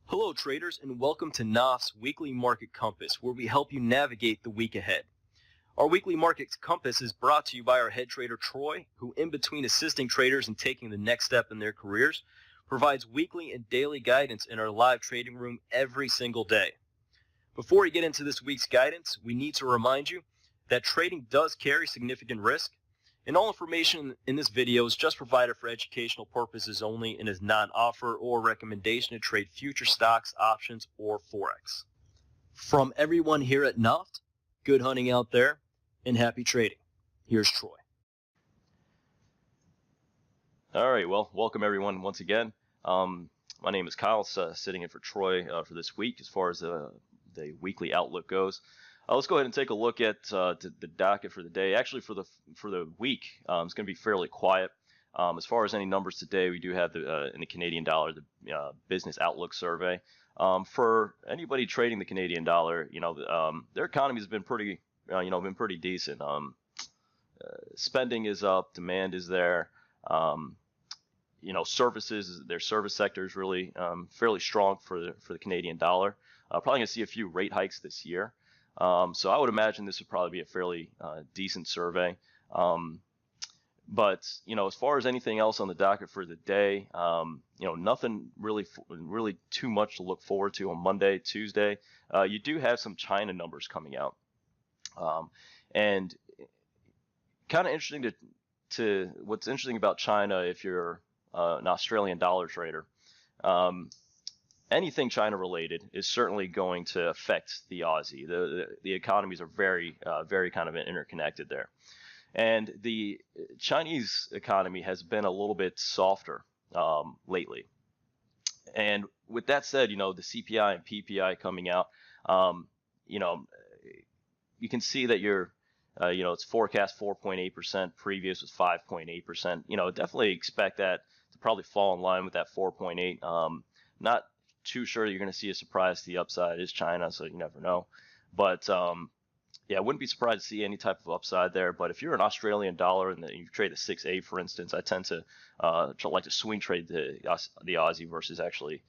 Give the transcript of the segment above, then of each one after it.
Hello traders, and welcome to NOFT's Weekly Market Compass, where we help you navigate the week ahead. Our Weekly Market Compass is brought to you by our head trader Troy, who in between assisting traders and taking the next step in their careers, provides weekly and daily guidance in our live trading room every single day. Before we get into this week's guidance, we need to remind you that trading does carry significant risk, and all information in this video is just provided for educational purposes only and is not an offer or recommendation to trade future stocks, options, or Forex. From everyone here at NOFT, good hunting out there and happy trading. Here's Troy. All right, well, welcome everyone once again. My name is Kyle, sitting in for Troy for this week as far as the weekly outlook goes. Let's go ahead and take a look at the docket for the day. Actually, for the week, it's going to be fairly quiet. As far as any numbers today, we do have in the Canadian dollar the business outlook survey. For anybody trading the Canadian dollar, their economy has been pretty, pretty decent. Spending is up, demand is there. Services, their service sector is really fairly strong for the Canadian dollar. Probably going to see a few rate hikes this year. So I would imagine this would probably be a fairly decent survey. But as far as anything else on the docket for the day, nothing really too much to look forward to on Monday, Tuesday. You do have some China numbers coming out, and kind of interesting to what's interesting about China if you're an Australian dollar trader. Anything China related is certainly going to affect the Aussie. The economies are very kind of interconnected there. And the Chinese economy has been a little bit softer lately. And with that said, the CPI and PPI coming out, you can see that it's forecast 4.8%, previous was 5.8%. Definitely expect that to probably fall in line with that 4.8. Not too sure you're going to see a surprise to the upside. It is China, so you never know. But I wouldn't be surprised to see any type of upside there. But if you're an Australian dollar and you trade the 6A, for instance, I tend to like to swing trade the Aussie versus actually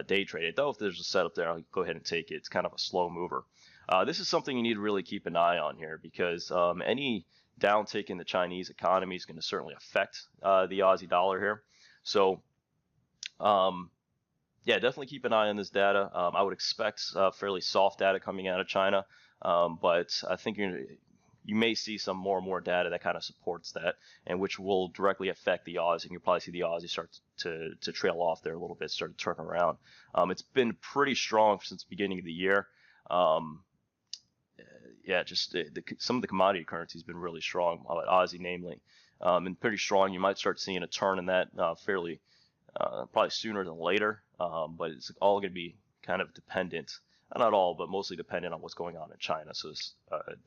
day trade it. Though if there's a setup there, I'll go ahead and take it. It's kind of a slow mover. This is something you need to really keep an eye on here because any downtick in the Chinese economy is going to certainly affect the Aussie dollar here. So definitely keep an eye on this data. I would expect fairly soft data coming out of China, but I think you may see some more and more data that kind of supports that, and which will directly affect the Aussie. And you'll probably see the Aussie start to trail off there a little bit, start to turn around. It's been pretty strong since the beginning of the year. Some of the commodity currencies have been really strong, Aussie namely, and pretty strong. You might start seeing a turn in that fairly probably sooner than later, but it's all going to be kind of dependent, not all, but mostly dependent on what's going on in China. So it's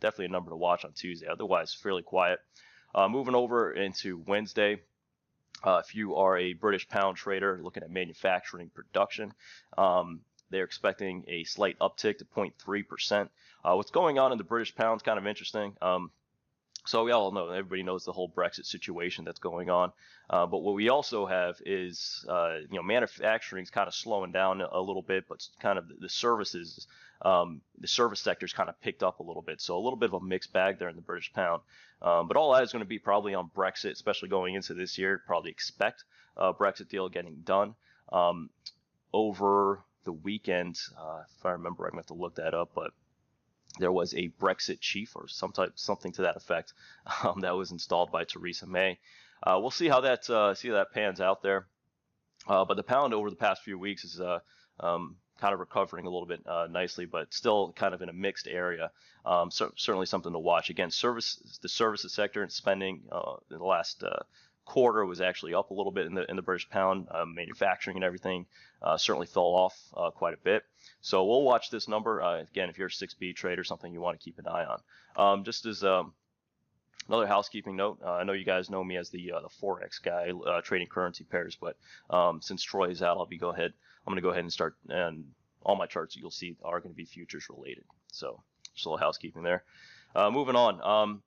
definitely a number to watch on Tuesday. Otherwise, fairly quiet. Moving over into Wednesday, if you are a British pound trader looking at manufacturing production, they're expecting a slight uptick to 0.3%. What's going on in the British pound is kind of interesting. So we all know, everybody knows the whole Brexit situation that's going on. But what we also have is, manufacturing is kind of slowing down a little bit, but kind of the services, the service sector's kind of picked up a little bit. So a little bit of a mixed bag there in the British pound. But all that is going to be probably on Brexit, especially going into this year. Probably expect a Brexit deal getting done. Over the weekend, if I remember, I'm going to have to look that up, but there was a Brexit chief or something to that effect that was installed by Theresa May. We'll see how that pans out there. But the pound over the past few weeks is kind of recovering a little bit nicely, but still kind of in a mixed area. Certainly something to watch. Again, the services sector and spending in the last quarter was actually up a little bit in the British pound. Manufacturing and everything certainly fell off quite a bit. So we'll watch this number. Again, if you're a 6B trader, something you want to keep an eye on. Just as another housekeeping note, I know you guys know me as the Forex guy trading currency pairs, but since Troy is out, I'm going to go ahead and start, and all my charts you'll see are going to be futures related. So just a little housekeeping there. Moving on.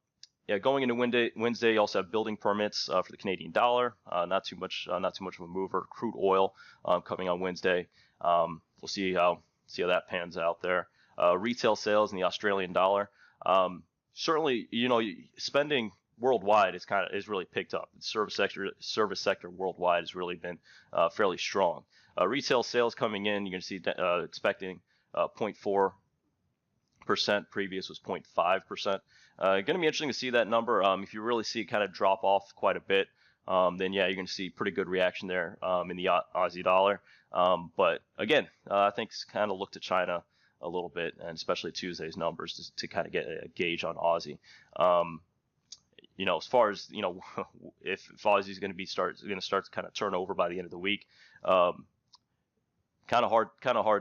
Going into Wednesday, you also have building permits for the Canadian dollar. Not too much of a mover. Crude oil coming on Wednesday. we'll see how that pans out there. Retail sales in the Australian dollar. Certainly, spending worldwide is really picked up. The service sector worldwide has really been fairly strong. Retail sales coming in, you're going to see expecting 0.4%. Previous was 0.5%. Going to be interesting to see that number. If you really see it kind of drop off quite a bit, then yeah, you're going to see pretty good reaction there in the Aussie dollar. But again, I think kind of look to China a little bit, and especially Tuesday's numbers to kind of get a gauge on Aussie. As far as if Aussie is going to start to kind of turn over by the end of the week, kind of hard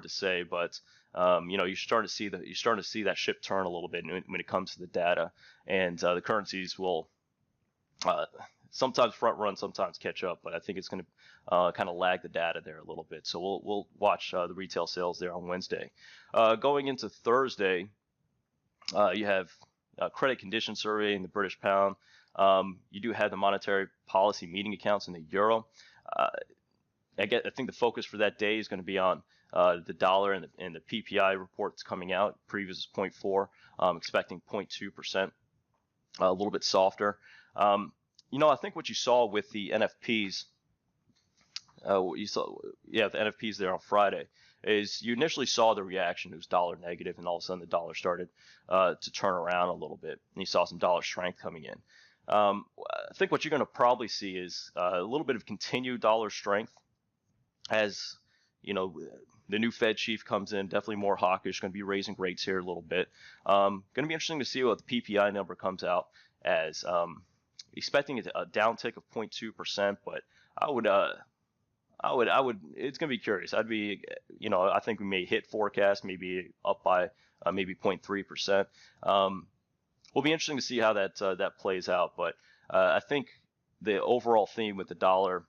to say, but you're starting to see that ship turn a little bit when it comes to the data, and the currencies will sometimes front run, sometimes catch up, but I think it's going to kind of lag the data there a little bit. So we'll watch the retail sales there on Wednesday. Going into Thursday, you have credit condition survey in the British pound. You do have the monetary policy meeting accounts in the euro. I think the focus for that day is going to be on the dollar and the PPI reports coming out. Previous is 0.4, expecting 0.2%, a little bit softer. I think what you saw with the NFPs, the NFPs there on Friday, is you initially saw the reaction. It was dollar negative, and all of a sudden the dollar started to turn around a little bit, and you saw some dollar strength coming in. I think what you're going to probably see is a little bit of continued dollar strength as the new Fed chief comes in, definitely more hawkish, going to be raising rates here a little bit. Going to be interesting to see what the PPI number comes out as. Expecting a downtick of 0.2%, but I would. It's going to be curious. I think we may hit forecast, maybe up by maybe 0.3%. Will be interesting to see how that plays out. But I think the overall theme with the dollar,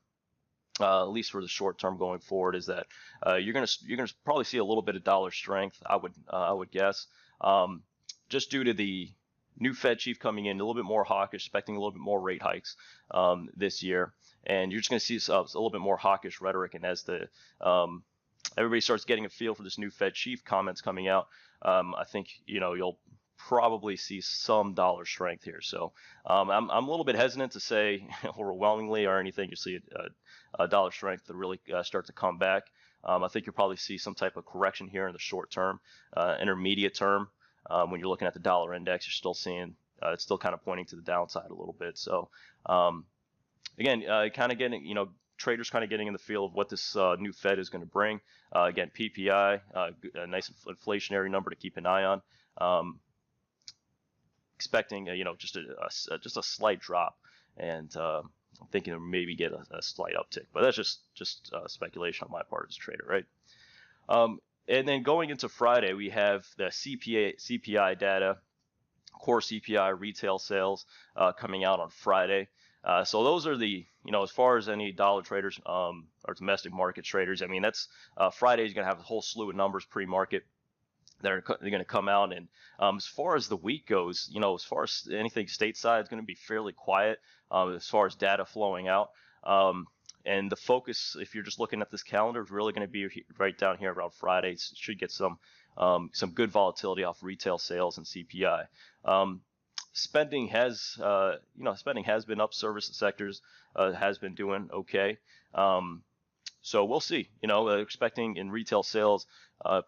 at least for the short term going forward, is that you're gonna probably see a little bit of dollar strength. I would guess, just due to the new Fed chief coming in a little bit more hawkish, expecting a little bit more rate hikes this year, and you're just going to see a little bit more hawkish rhetoric. And as everybody starts getting a feel for this new Fed chief comments coming out, I think you'll probably see some dollar strength here. So I'm a little bit hesitant to say overwhelmingly or anything. You see a dollar strength to really start to come back. I think you'll probably see some type of correction here in the short term, intermediate term. When you're looking at the dollar index, you're still seeing it's still kind of pointing to the downside a little bit. So again, kind of getting traders kind of getting in the feel of what this new Fed is going to bring. Again, PPI, a nice inflationary number to keep an eye on. Expecting just a slight drop, and I'm thinking maybe get a slight uptick, but that's just speculation on my part as a trader, right? And then going into Friday, we have the CPI data, core CPI retail sales coming out on Friday. So those are the, as far as any dollar traders or domestic market traders, I mean, that's Friday is going to have a whole slew of numbers pre-market. They're going to come out, and as far as the week goes, as far as anything stateside, it's going to be fairly quiet as far as data flowing out. And the focus, if you're just looking at this calendar, is really going to be right down here around Friday. Should get some good volatility off retail sales and CPI. Spending has been up. Service sectors has been doing okay. So we'll see. Expecting in retail sales,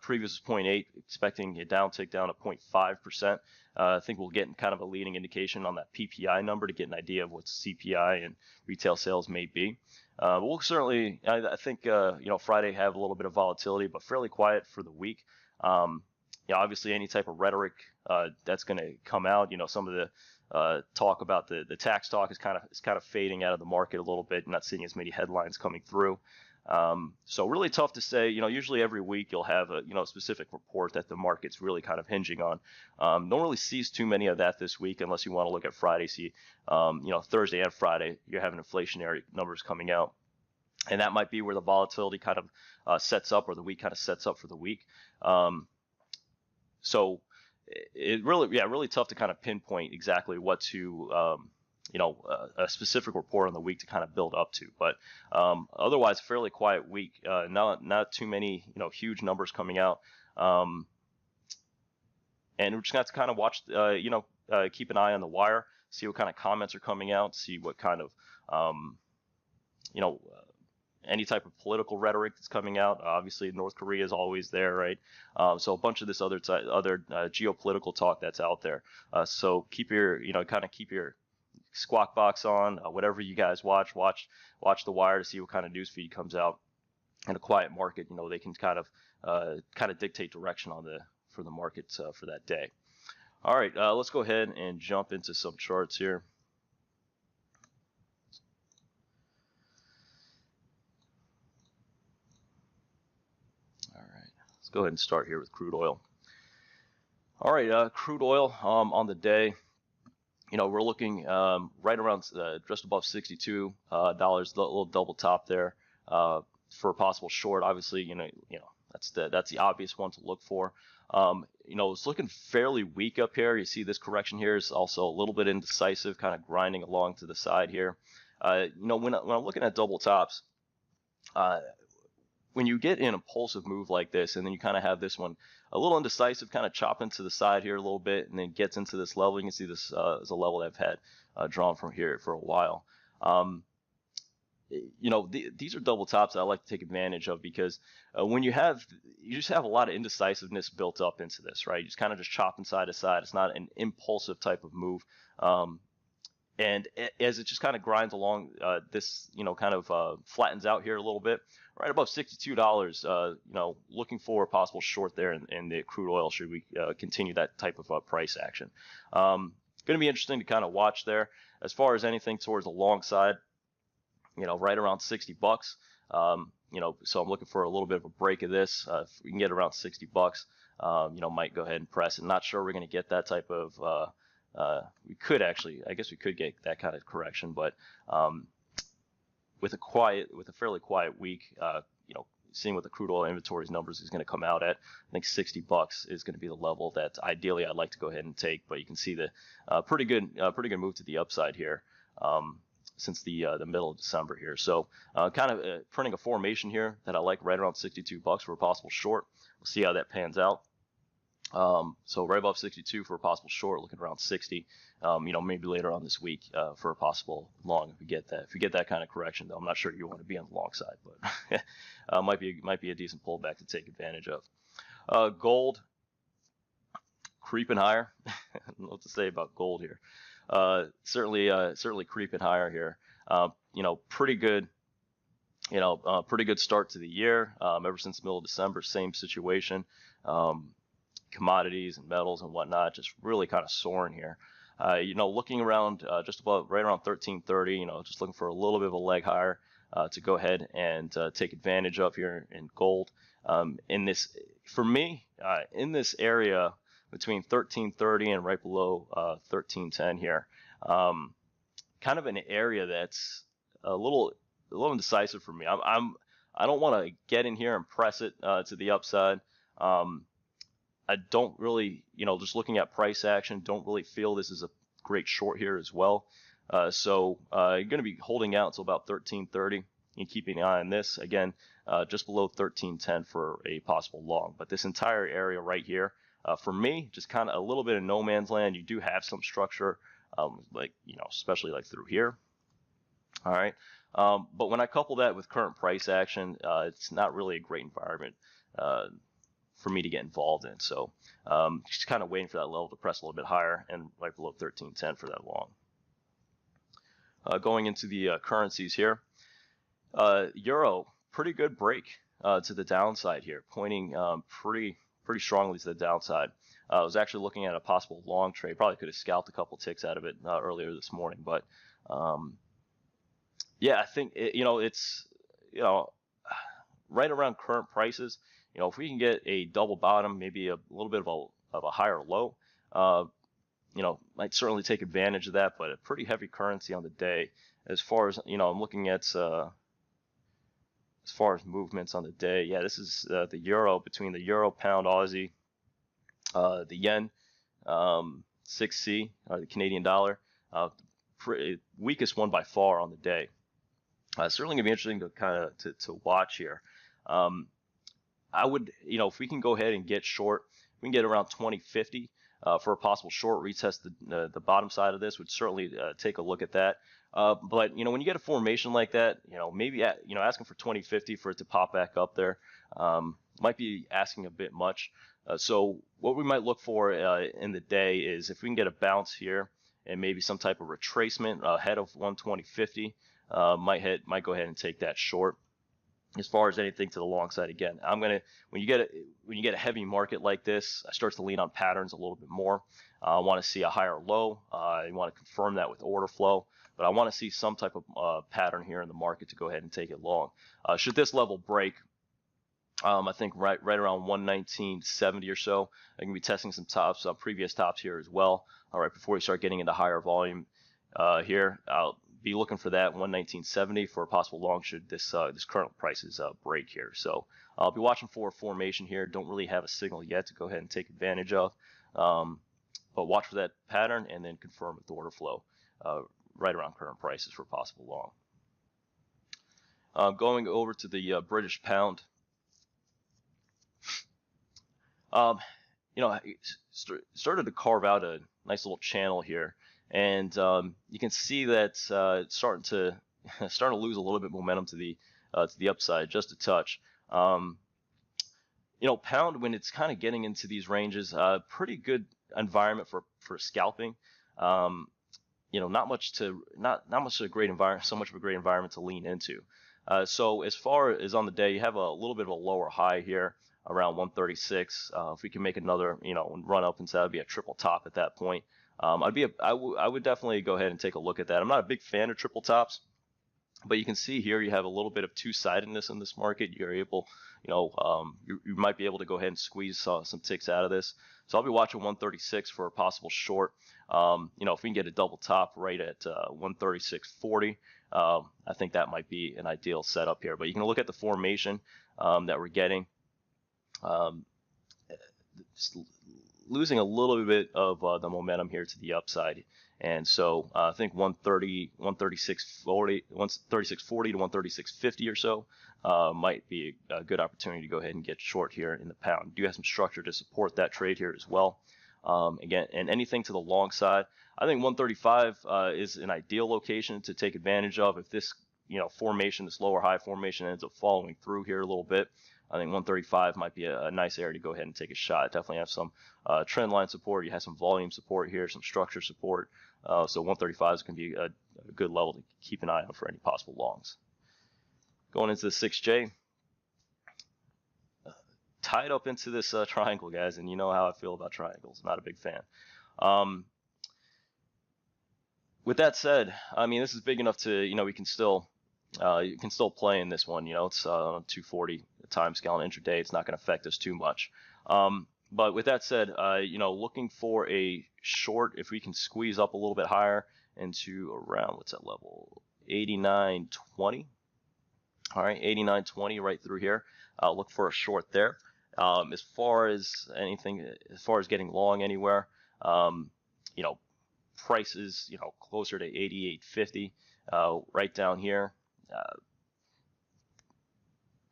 previous was 0.8, expecting a downtick down to 0.5%. I think we'll get kind of a leading indication on that PPI number to get an idea of what CPI and retail sales may be. We'll certainly, I think, Friday have a little bit of volatility, but fairly quiet for the week. Obviously, any type of rhetoric that's going to come out, some of the talk about the tax talk is kind of fading out of the market a little bit. Not seeing as many headlines coming through. So really tough to say. Usually every week you'll have a specific report that the market's really kind of hinging on. Don't really see too many of that this week unless you want to look at Friday. See, Thursday and Friday you're having inflationary numbers coming out, and that might be where the volatility kind of sets up, or the week kind of sets up for the week. So it really tough to kind of pinpoint exactly what to a specific report on the week to kind of build up to. But otherwise, fairly quiet week. Not too many huge numbers coming out. And we're just going to have to kind of watch, keep an eye on the wire, see what kind of comments are coming out, see what kind of, any type of political rhetoric that's coming out. Obviously, North Korea is always there, right? So a bunch of this other geopolitical talk that's out there. So keep your, keep your Squawk Box on. Whatever you guys watch the wire to see what kind of news feed comes out. In a quiet market, they can kind of dictate direction for the markets for that day. All right, let's go ahead and jump into some charts here. Let's go ahead and start here with crude oil. All right, crude oil on the day, we're looking right around just above $62, little double top there for a possible short. Obviously, that's the obvious one to look for. It's looking fairly weak up here. You see this correction here is also a little bit indecisive, kind of grinding along to the side here. When I'm looking at double tops, when you get an impulsive move like this, and then you kind of have this one a little indecisive, kind of chopping to the side here a little bit, and then gets into this level. You can see this is a level that I've had drawn from here for a while. These are double tops that I like to take advantage of, because when you just have a lot of indecisiveness built up into this, right? You just kind of just chopping side to side. It's not an impulsive type of move. And as it just kind of grinds along, this, kind of flattens out here a little bit, right above $62, looking for a possible short there in the crude oil should we continue that type of price action. Going to be interesting to kind of watch there. As far as anything towards the long side, right around $60. So I'm looking for a little bit of a break of this. If we can get around $60, might go ahead and press it. Not sure we're going to get that type of we could actually, I guess we could get that kind of correction, but with a fairly quiet week, seeing what the crude oil inventories numbers is going to come out at, I think $60 is going to be the level that ideally I'd like to go ahead and take. But you can see the pretty good move to the upside here since the middle of December here. So kind of printing a formation here that I like right around $62 for a possible short. We'll see how that pans out. So right above 62 for a possible short, looking around 60. Maybe later on this week for a possible long if we get that kind of correction. Though I'm not sure you want to be on the long side, but might be a decent pullback to take advantage of. Gold creeping higher. I don't know what to say about gold here. Certainly creeping higher here. Pretty good. Pretty good start to the year. Ever since the middle of December, same situation. Commodities and metals and whatnot just really kind of soaring here. Looking around just above, right around 1330. Just looking for a little bit of a leg higher to go ahead and take advantage of here in gold. In this, for me, in this area between 1330 and right below 1310 here, kind of an area that's a little indecisive for me. I don't want to get in here and press it to the upside. I don't really, just looking at price action, don't really feel this is a great short here as well. So you're going to be holding out until about 1330 and keeping an eye on this. Again, just below 1310 for a possible long. But this entire area right here, for me, just kind of a little bit of no man's land. You do have some structure, especially like through here. All right. But when I couple that with current price action, it's not really a great environment for me to get involved in. So just kind of waiting for that level to press a little bit higher and right below 1310 for that long. Going into the currencies here, Euro, pretty good break to the downside here, pointing pretty strongly to the downside. I was actually looking at a possible long trade. Probably could have scalped a couple ticks out of it earlier this morning, but yeah, I think it's right around current prices. If we can get a double bottom, maybe a little bit of a higher low, might certainly take advantage of that. But a pretty heavy currency on the day. As far as I'm looking at as far as movements on the day. Yeah, this is the euro, between the euro, pound, Aussie, the yen, 6C, or the Canadian dollar. weakest one by far on the day. Certainly going to be interesting to kind of to watch here. I would, if we can go ahead and get short, we can get around 2050 for a possible short retest the bottom side of this. Would certainly take a look at that. But when you get a formation like that, maybe asking for 2050 for it to pop back up there might be asking a bit much. So what we might look for in the day is if we can get a bounce here and maybe some type of retracement ahead of 120.50, might go ahead and take that short. As far as anything to the long side, again, when you get a heavy market like this, I start to lean on patterns a little bit more. I want to see a higher low. I want to confirm that with order flow, but I want to see some type of pattern here in the market to go ahead and take it long. Should this level break, I think right around 119.70 or so, I can be testing some tops, previous tops here as well. All right, before we start getting into higher volume here, I'll be looking for that 119.70 for a possible long should this current prices break here. So I'll be watching for a formation here. Don't really have a signal yet to go ahead and take advantage of, but watch for that pattern and then confirm with the order flow right around current prices for possible long. Going over to the British pound. Started to carve out a nice little channel here, and you can see that it's starting to lose a little bit momentum to the upside, just a touch. Pound, when it's kind of getting into these ranges, pretty good environment for scalping. Not much a great environment, so much of a great environment to lean into. So as far as on the day, you have a little bit of a lower high here around 136. If we can make another, run up into that, would be a triple top at that point. I would definitely go ahead and take a look at that. I'm not a big fan of triple tops, but you can see here you have a little bit of two-sidedness in this market. You're able, you might be able to go ahead and squeeze some ticks out of this. So I'll be watching 136 for a possible short. If we can get a double top right at 136.40, I think that might be an ideal setup here. But you can look at the formation that we're getting. Just losing a little bit of the momentum here to the upside, and so I think 136.40 to 136.50 or so might be a good opportunity to go ahead and get short here in the pound. Do have some structure to support that trade here as well. Again, and anything to the long side, I think 135 is an ideal location to take advantage of if this formation, this lower high formation, ends up following through here a little bit. I think 135 might be a nice area to go ahead and take a shot. Definitely have some trend line support. You have some volume support here, some structure support. So 135 is going to be a good level to keep an eye on for any possible longs. Going into the 6J. Tied up into this triangle, guys, and you know how I feel about triangles. Not a big fan. With that said, I mean, this is big enough to, we can still, you can still play in this one. It's on 240 time scale on intraday. It's not going to affect us too much. But with that said, looking for a short, if we can squeeze up a little bit higher into around, what's that level? 89.20. All right, 89.20 right through here. Look for a short there. As far as getting long anywhere, prices, closer to 88.50, right down here.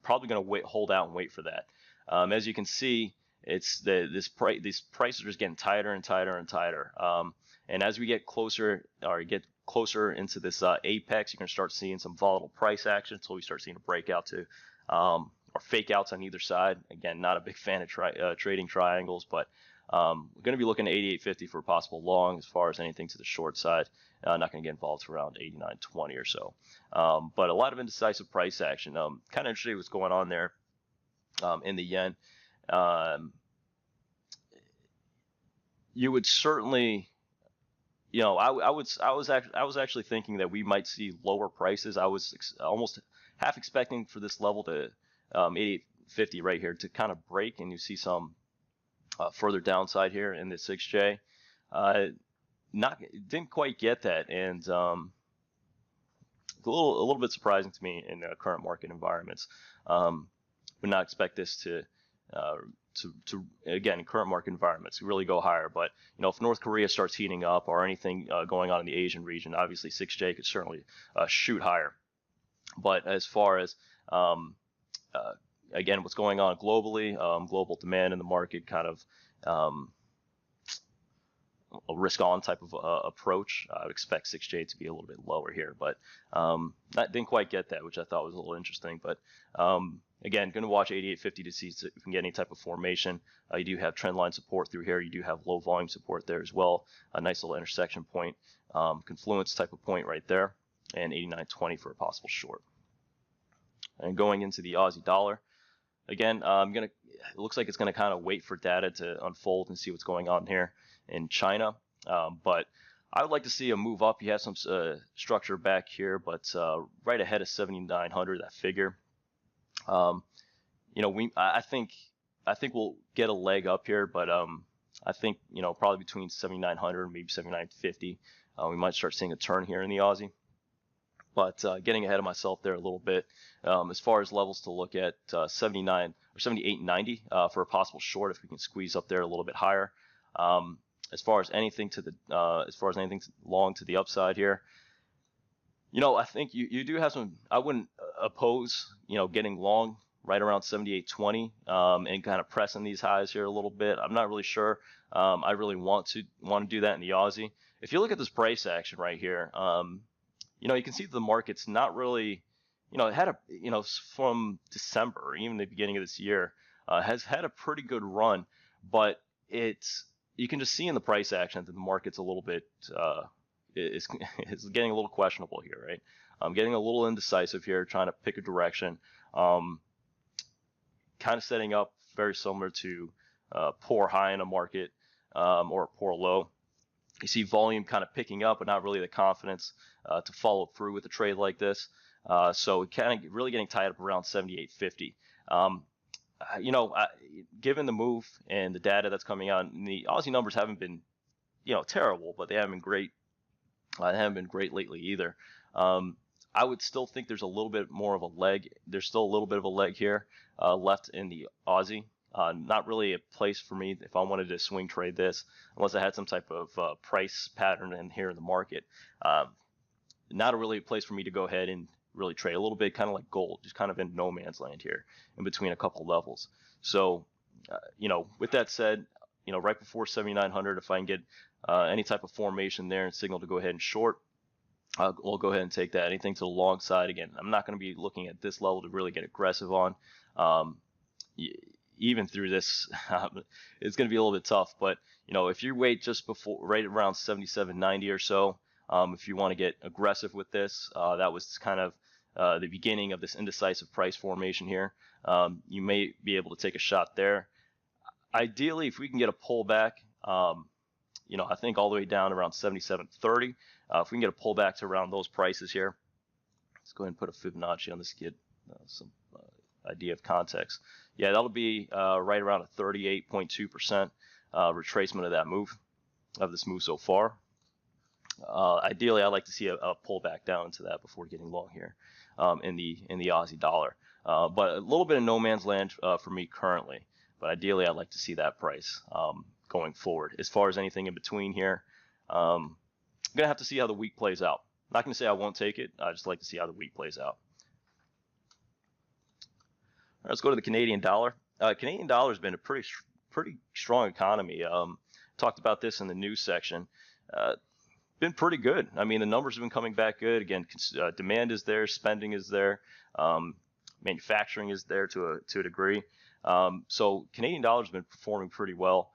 Probably going to hold out and wait for that. As you can see, it's these prices are just getting tighter and tighter and tighter. And as we get closer into this apex, you're going to start seeing some volatile price action until we start seeing a breakout to or fake outs on either side. Again, not a big fan of trading triangles, but we're going to be looking at 88.50 for a possible long. As far as anything to the short side, not going to get involved to around 89.20 or so. But a lot of indecisive price action. Kind of interesting what's going on there in the yen. You would certainly, I was actually thinking that we might see lower prices. I was almost half expecting for this level to 88.50 right here to kind of break, and you see some further downside here in the 6J. Didn't quite get that, and a little bit surprising to me in the current market environments. Would not expect this to to again, in current market environments, really go higher. But if North Korea starts heating up or anything going on in the Asian region, obviously 6J could certainly shoot higher. But as far as again, what's going on globally, global demand in the market, kind of a risk-on type of approach. I would expect 6J to be a little bit lower here, but didn't quite get that, which I thought was a little interesting. But again, going to watch 88.50 to see if we can get any type of formation. You do have trend line support through here. You do have low volume support there as well. A nice little intersection point, confluence type of point right there, and 89.20 for a possible short. And going into the Aussie dollar, again, it looks like it's gonna kind of wait for data to unfold and see what's going on here in China. But I would like to see a move up. You have some structure back here, but right ahead of 7,900, that figure. I think we'll get a leg up here, but I think probably between 7,900 and maybe 7,950, we might start seeing a turn here in the Aussie. But getting ahead of myself there a little bit. As far as levels to look at, 79 or 78.90 for a possible short if we can squeeze up there a little bit higher. As far as anything long to the upside here, I think you do have some. I wouldn't oppose getting long right around 78.20 and kind of pressing these highs here a little bit. I'm not really sure. I really want to do that in the Aussie. If you look at this price action right here, you can see the market's not really, it had from December, even the beginning of this year, has had a pretty good run, but you can just see in the price action that the market's a little bit, is getting a little questionable here, right? I'm getting a little indecisive here, trying to pick a direction, kind of setting up very similar to poor high in a market or a poor low. You see volume kind of picking up, but not really the confidence to follow through with a trade like this. So kind of really getting tied up around 78.50. Given the move and the data that's coming out, the Aussie numbers haven't been, terrible, but they haven't been great. They haven't been great lately either. I would still think there's a little bit more of a leg. There's still a little bit of a leg here left in the Aussie. Not really a place for me if I wanted to swing trade this, unless I had some type of price pattern in here in the market. Not really a place for me to go ahead and really trade. A little bit kind of like gold, just kind of in no man's land here in between a couple levels. So, with that said, right before 7,900, if I can get any type of formation there and signal to go ahead and short, we'll go ahead and take that. Anything to the long side, again, I'm not going to be looking at this level to really get aggressive on. Even through this, it's going to be a little bit tough. But if you wait just before, right around 77.90 or so, if you want to get aggressive with this, that was kind of the beginning of this indecisive price formation here. You may be able to take a shot there. Ideally, if we can get a pullback, I think all the way down around 77.30. If we can get a pullback to around those prices here, let's go ahead and put a Fibonacci on this to get some idea of context. Yeah, that'll be right around a 38.2% retracement of that move, of this move so far. Ideally, I'd like to see a pullback down to that before getting long here in the Aussie dollar. But a little bit of no man's land for me currently. But ideally, I'd like to see that price going forward. As far as anything in between here, I'm gonna have to see how the week plays out. I'm not gonna say I won't take it. I just like to see how the week plays out. All right, let's go to the Canadian dollar. Canadian dollar has been a pretty strong economy. Talked about this in the news section. Been pretty good. I mean, the numbers have been coming back good. Again, demand is there, spending is there, manufacturing is there to a degree. So Canadian dollar has been performing pretty well.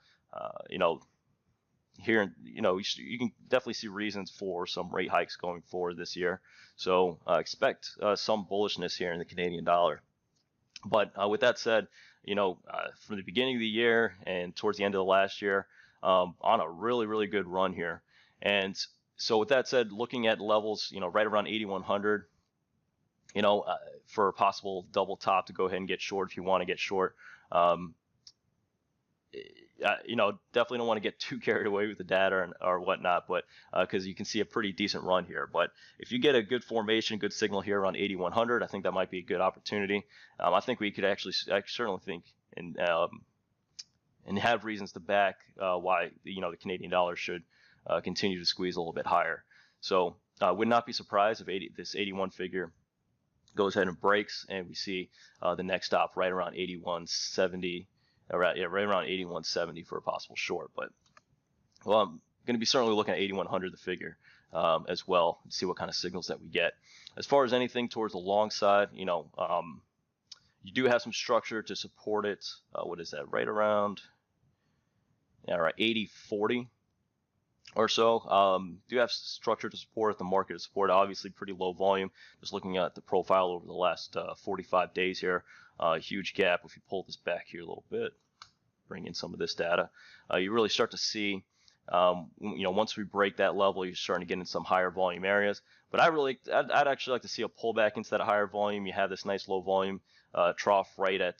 Here, you can definitely see reasons for some rate hikes going forward this year. So expect some bullishness here in the Canadian dollar. But with that said, from the beginning of the year and towards the end of the last year, on a really, really good run here. And so with that said, looking at levels, right around 8,100, for a possible double top to go ahead and get short if you want to get short. you know, definitely don't want to get too carried away with the data or whatnot, but because you can see a pretty decent run here. But if you get a good formation, good signal here around 8100, I think that might be a good opportunity. I think we could actually, I certainly think, and have reasons to back why, you know, the Canadian dollar should continue to squeeze a little bit higher. So would not be surprised if this 81 figure goes ahead and breaks, and we see the next stop right around 8170. Right around 8170 for a possible short. But well, I'm going to be certainly looking at 8100, the figure, as well, and see what kind of signals that we get. As far as anything towards the long side, you know, you do have some structure to support it. What is that? Right around, yeah, right, 8040 or so. Do have structure to support it, the market to support it. Obviously pretty low volume. Just looking at the profile over the last 45 days here, huge gap. If you pull this back here a little bit, bring in some of this data, you really start to see, you know, once we break that level, you're starting to get in some higher volume areas. But I'd actually like to see a pullback into that higher volume. You have this nice low volume trough right at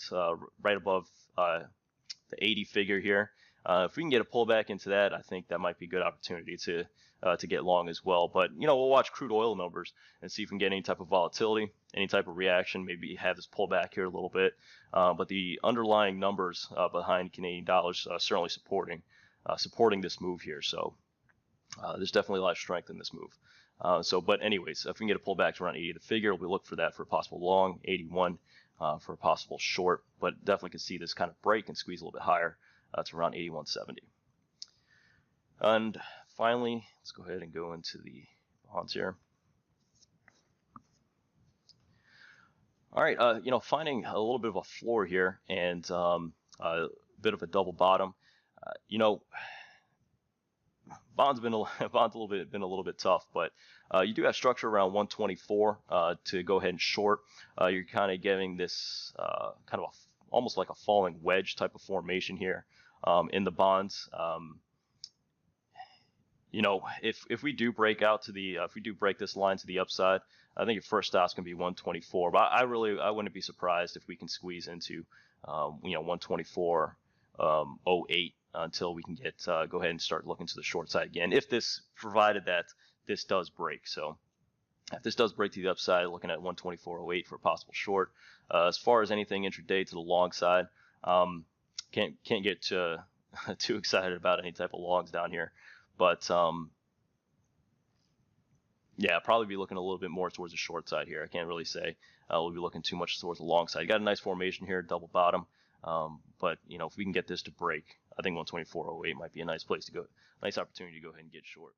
right above the 80 figure here. If we can get a pullback into that, I think that might be a good opportunity to get long as well. But, you know, we'll watch crude oil numbers and see if we can get any type of volatility, any type of reaction, maybe have this pullback here a little bit. But the underlying numbers behind Canadian dollars certainly supporting this move here. So there's definitely a lot of strength in this move. But anyways, if we can get a pullback to around 80 the figure, we'll look for that for a possible long, 81 for a possible short. But definitely can see this kind of break and squeeze a little bit higher. To around 8170. And finally, let's go ahead and go into the bonds here. All right, you know, finding a little bit of a floor here and a bit of a double bottom. You know, bonds been a little bit tough, but you do have structure around 124 to go ahead and short. You're kind of getting this kind of almost like a falling wedge type of formation here in the bonds. You know, if we do break out to the if we do break this line to the upside, I think your first stop's gonna be 124. But I wouldn't be surprised if we can squeeze into you know, 124.08 until we can get go ahead and start looking to the short side again. If this, provided that this does break. So if this does break to the upside, looking at 124.08 for a possible short. As far as anything intraday to the long side, can't get too excited about any type of longs down here. But yeah, probably be looking a little bit more towards the short side here. I can't really say we'll be looking too much towards the long side. You got a nice formation here, double bottom. But you know, if we can get this to break, I think 124.08 might be a nice place to go, nice opportunity to go ahead and get short.